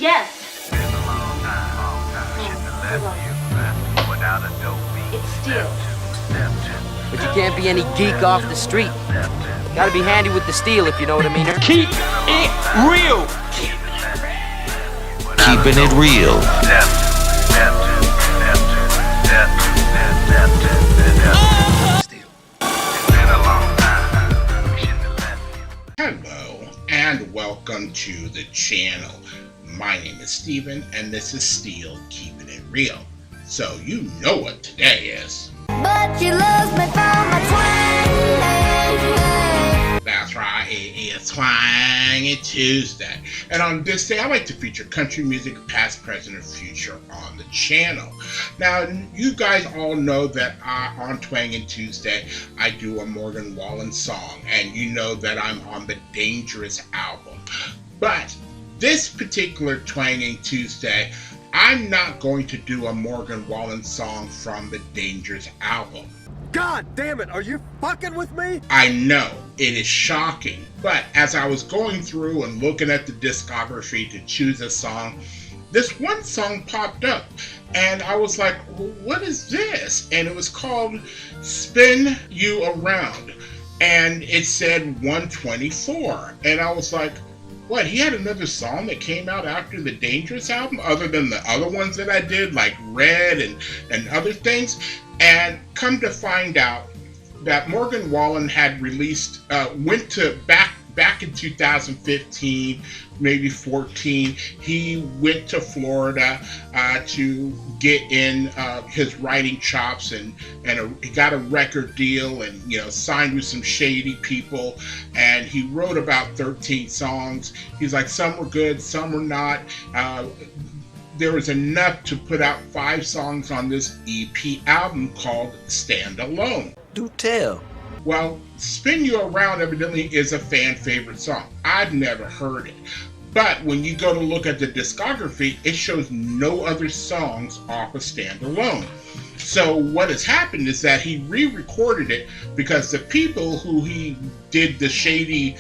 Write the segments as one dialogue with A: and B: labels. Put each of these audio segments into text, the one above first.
A: Yes.
B: Been a long time. Shouldn't have left you without a dope beat.
A: It's Steel.
C: But you can't be any geek off the street. Gotta be handy with the steel, if you know what I mean.
D: Keep it real.
E: Keeping it real.
F: Hello and welcome to the channel. My name is Steven and this is Steel Keeping It Real. So you know what today is.
G: But you lost me for my twang.
F: That's right, it is Twang Tuesday. And on this day I like to feature country music past, present, and future on the channel. Now you guys all know that on Twang Tuesday I do a Morgan Wallen song, and you know that I'm on the Dangerous album. But this particular Twang Tuesday, I'm not going to do a Morgan Wallen song from the Dangerous album.
H: God damn it, are you fucking with me?
F: I know, it is shocking, but as I was going through and looking at the discography to choose a song, this one song popped up, and I was like, well, what is this? And it was called Spin You Around, and it said 124, and I was like, what, he had another song that came out after the Dangerous album other than the other ones that I did, like Red and other things? And come to find out that Morgan Wallen had released, went to back in 2015, maybe 14, he went to Florida to get in his writing chops, and he got a record deal, and signed with some shady people, and he wrote about 13 songs. He's like, some were good, some were not. There was enough to put out 5 songs on this EP album called Stand Alone.
C: Do tell.
F: Well, Spin You Around evidently is a fan favorite song. I've never heard it. But when you go to look at the discography, it shows no other songs off of Stand Alone. So what has happened is that he re-recorded it because the people who he did the shady,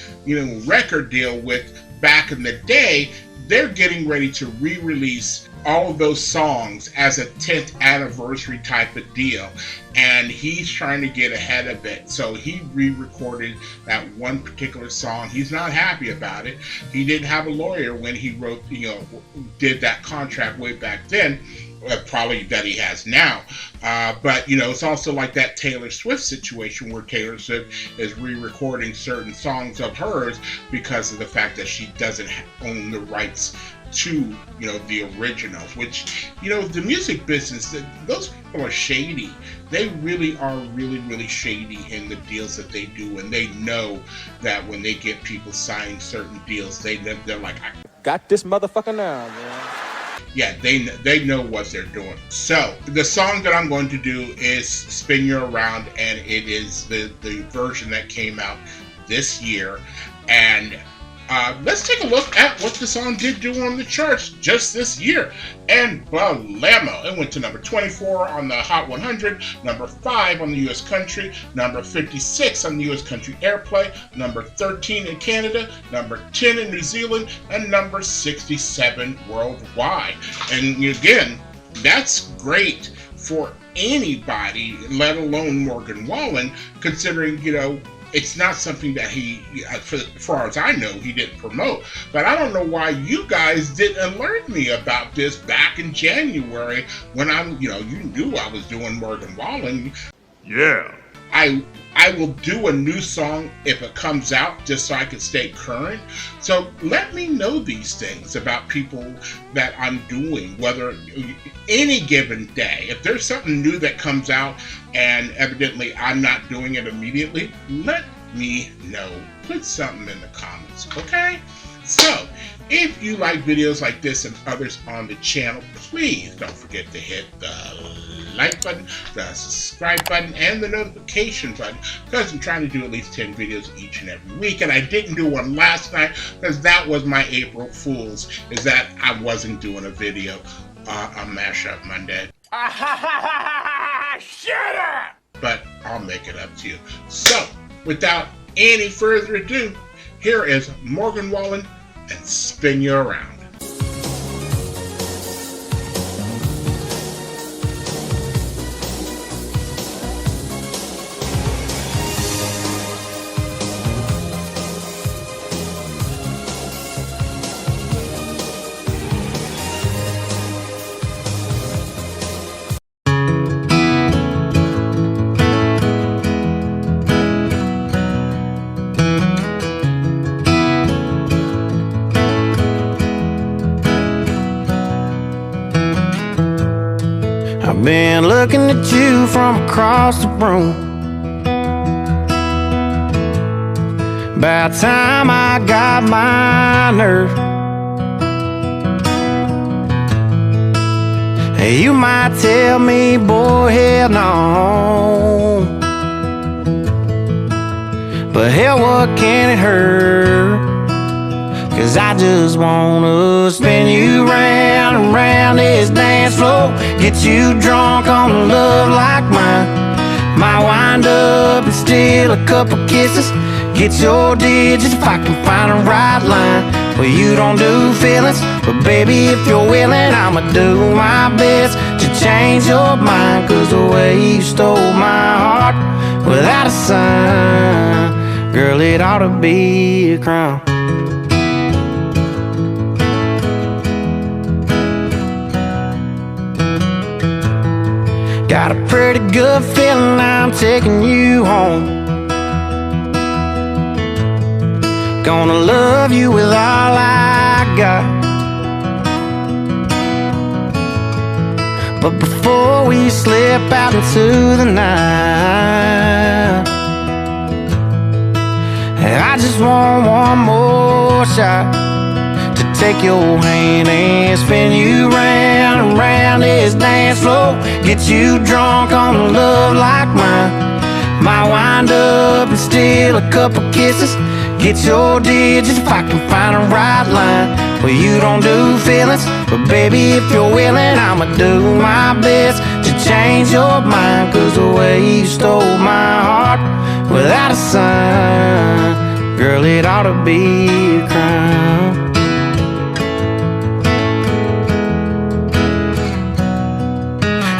F: record deal with back in the day, they're getting ready to re-release all of those songs as a 10th anniversary type of deal, and he's trying to get ahead of it. So he re-recorded that one particular song. He's not happy about it. He didn't have a lawyer when he wrote, did that contract way back then, probably that he has now. But it's also like that Taylor Swift situation where Taylor Swift is re-recording certain songs of hers because of the fact that she doesn't own the rights to the originals, which the music business, those people are shady. They really are really shady in the deals that they do, and they know that when they get people signing certain deals, they're like, I
H: Got this motherfucker now, man.
F: Yeah, they know what they're doing. So the song that I'm going to do is Spin You Around, and it is the version that came out this year. And let's take a look at what the song did do on the charts just this year. And blammo, it went to number 24 on the Hot 100, number 5 on the US Country, number 56 on the US Country Airplay, number 13 in Canada, number 10 in New Zealand, and number 67 worldwide. And again, that's great for anybody, let alone Morgan Wallen, considering, it's not something that he, as far as I know, he didn't promote. But I don't know why you guys didn't alert me about this back in January when you knew I was doing Morgan Wallen.
B: Yeah.
F: I will do a new song if it comes out just so I can stay current. So let me know these things about people that I'm doing, whether any given day. If there's something new that comes out and evidently I'm not doing it immediately, let me know. Put something in the comments, okay? So, if you like videos like this and others on the channel, please don't forget to hit the like button, the subscribe button, and the notification button, because I'm trying to do at least 10 videos each and every week, and I didn't do one last night because that was my April Fool's, is that I wasn't doing a video on Mashup Monday.
D: Shut up!
F: But I'll make it up to you. So, without any further ado, here is Morgan Wallen and Spin You Around.
A: looking at you from across the room. About time I got my nerve. Hey, you might tell me, boy, hell no, but hell, what can it hurt? 'Cause I just wanna spin you round and round this dance floor, get you drunk on love like mine. Might wind up and steal a couple kisses, get your digits if I can find a right line. Well, you don't do feelings, but baby, if you're willing, I'ma do my best to change your mind. 'Cause the way you stole my heart without a sign, girl, it ought to be a crime. Got a pretty good feeling I'm taking you home. Gonna love you with all I got. But before we slip out into the night, I just want one more shot to take your hand and spin you round and round this dance floor, get you drunk on love like mine. Might wind up and steal a couple kisses, get your digits if I can find a right line. Well, you don't do feelings, but baby, if you're willing, I'ma do my best to change your mind. 'Cause the way you stole my heart without a sign, girl, it ought to be a crime.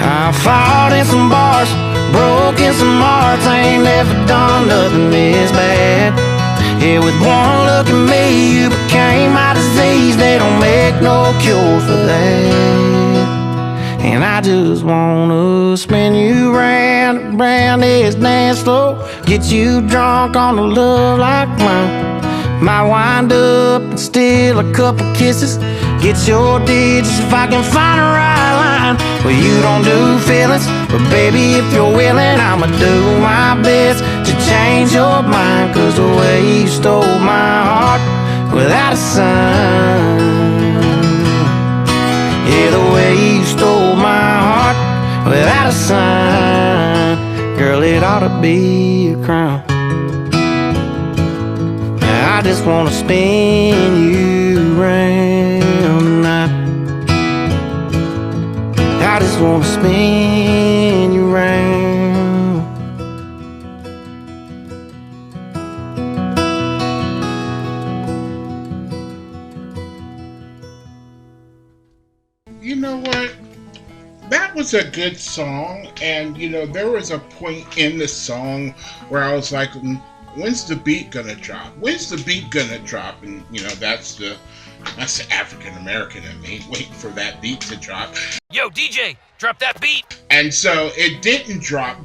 A: I fought in some bars, broke in some hearts, I ain't never done nothing this bad. Yeah, with one look at me, you became my disease. They don't make no cure for that. And I just wanna spin you round and round this dance floor, get you drunk on a love like mine. Might wind up and steal a couple kisses, get your digits if I can find a right line. Well, you don't do feelings, but baby, if you're willing, I'ma do my best to change your mind. 'Cause the way you stole my heart without a sign, yeah, the way you stole my heart without a sign, girl, it ought to be a crime. I just wanna spin you round tonight. I just wanna spin you round.
F: You know what? That was a good song, and you know, there was a point in the song where I was like, when's the beat gonna drop? When's the beat gonna drop? And you know, that's the African American in me, waiting for that beat to drop.
E: Yo, DJ, drop that beat.
F: And so it didn't drop,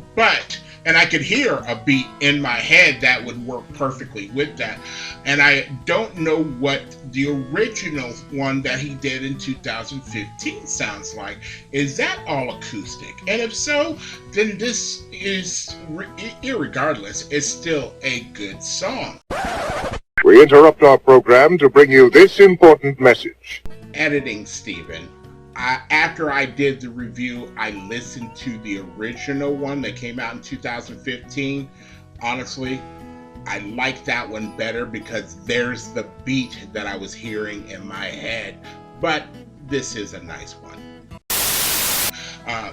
F: and I could hear a beat in my head that would work perfectly with that. And I don't know what the original one that he did in 2015 sounds like. Is that all acoustic? And if so, then this is, irregardless, it's still a good song.
I: We interrupt our program to bring you this important message.
F: Editing, Stephen. After I did the review, I listened to the original one that came out in 2015. Honestly, I like that one better because there's the beat that I was hearing in my head. But this is a nice one.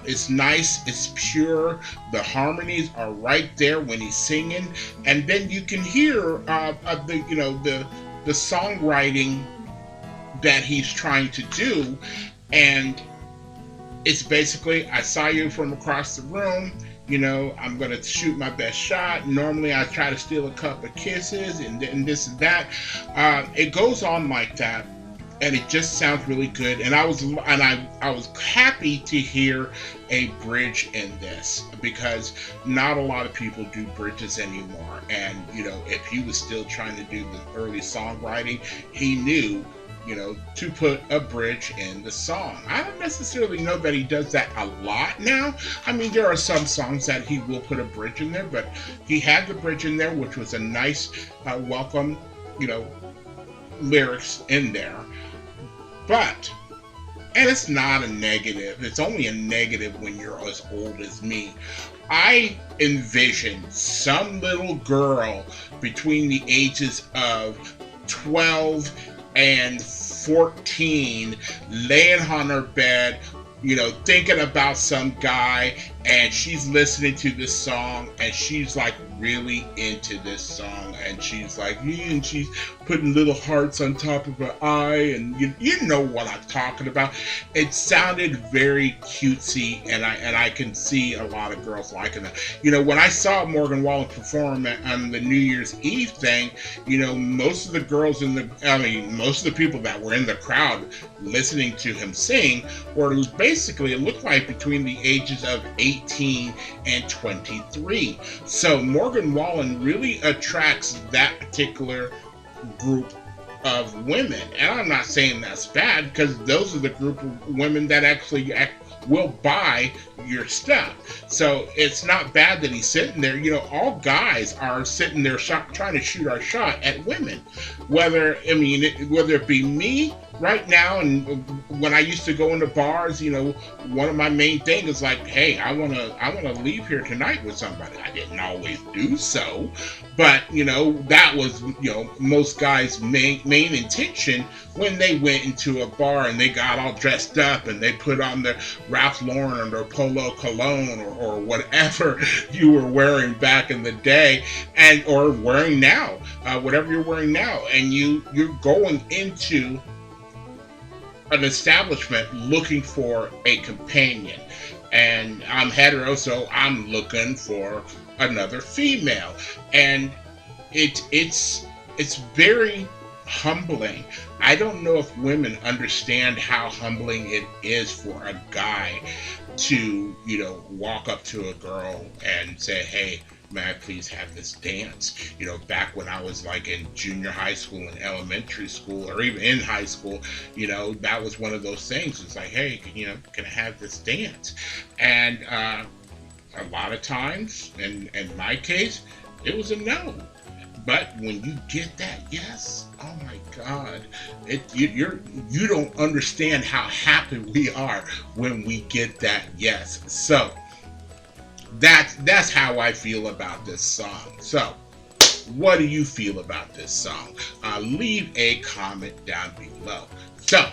F: It's nice, it's pure, the harmonies are right there when he's singing, and then you can hear the songwriting that he's trying to do, and it's basically, I saw you from across the room, you know, I'm gonna shoot my best shot. Normally I try to steal a couple of kisses and this and that. It goes on like that. And it just sounds really good, and I was happy to hear a bridge in this because not a lot of people do bridges anymore. And you know, if he was still trying to do the early songwriting, he knew to put a bridge in the song. I don't necessarily know that he does that a lot now. I mean, there are some songs that he will put a bridge in there, but he had the bridge in there, which was a nice, welcome, lyrics in there. But, and it's not a negative, it's only a negative when you're as old as me. I envision some little girl between the ages of 12 and 14 laying on her bed, thinking about some guy, and she's listening to this song, and she's like really into this song, and she's like, and she's putting little hearts on top of her eye, and you know what I'm talking about. It sounded very cutesy, and I can see a lot of girls liking that. When I saw Morgan Wallen perform on the New Year's Eve thing, most of the girls most of the people that were in the crowd listening to him sing were basically, it looked like between the ages of 18 and 23. So Morgan Wallen really attracts that particular group of women. And I'm not saying that's bad, because those are the group of women that actually will buy your stuff. So it's not bad that he's sitting there. All guys are sitting there trying to shoot our shot at women. Whether it be me right now, and when I used to go into bars, one of my main things is like, hey, I wanna leave here tonight with somebody. I didn't always do so, but that was most guys' main intention when they went into a bar and they got all dressed up and they put on their Ralph Lauren or their Polo cologne or whatever you were wearing back in the day, or wearing now, whatever you're wearing now, and you're going into an establishment looking for a companion. And I'm hetero, so I'm looking for another female, and it's very humbling. I don't know if women understand how humbling it is for a guy to walk up to a girl and say, hey, may I please have this dance? Back when I was like in junior high school and elementary school, or even in high school, that was one of those things. It's like, hey, can I have this dance? And a lot of times, in my case, it was a no. But when you get that yes, oh my God, you don't understand how happy we are when we get that yes. So that's how I feel about this song. So what do you feel about this song? Leave a comment down below. So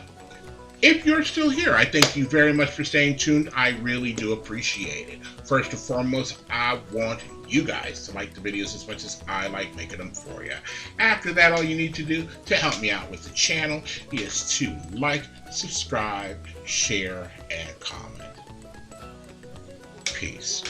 F: if you're still here, I thank you very much for staying tuned. I really do appreciate it. First and foremost, I want you guys to like the videos as much as I like making them for you. After that, all you need to do to help me out with the channel is to like, subscribe, share, and comment. Peace.